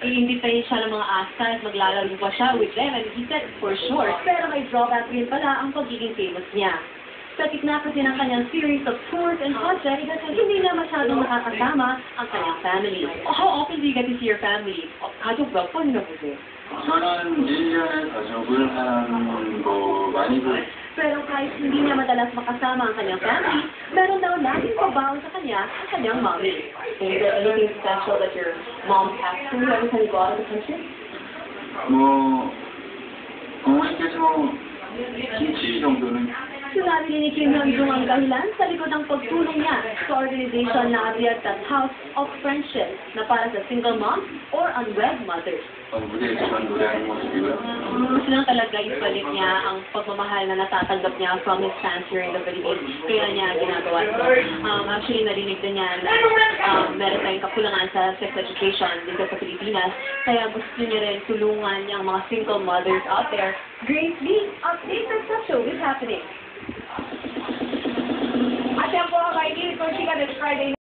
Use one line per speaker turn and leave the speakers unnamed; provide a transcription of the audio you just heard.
i-invite siya ng mga astars, maglalaro pa siya with them, and he said, for sure. Pero may drawback rin pala ang pagiging famous niya. Sa gitna kasi ng kanyang series of tours and projects, hindi na masyadong nakakasama ang kanyang family. How often do you get to see your family? 가족 몇 번이나 보세요?
저는 1년에 가족을 많이 보고
Pero kahit hindi niya madalas makasama ang kanyang family, meron daw laging pabaon sa kanya ang kanyang mommy. Is there anything special that your mom packs for you every time you go out of the country?
어머니께서 김치 정도는
Sinabi ni Kim Hyun-jung ang dahilan sa likod ng pagtulong niya sa organization na Aviatat House of Friendship na para sa single moms or unwed mothers.
무대에서만 노래하는 모습이고요.
Gusto lang talaga ibalik niya ang pagmamahal na natatanggap niya from his fans here in the Philippines. Kaya niya ginagawa ito. Actually, narinig din niya na meron tayong kakulangan sa sex education dito sa Pilipinas. Kaya gusto niya rin tulungan yung mga single mothers out there. Grace Lee, updated sa showbiz happening.
At yan po ang kaibigan ko, Chika, this Friday.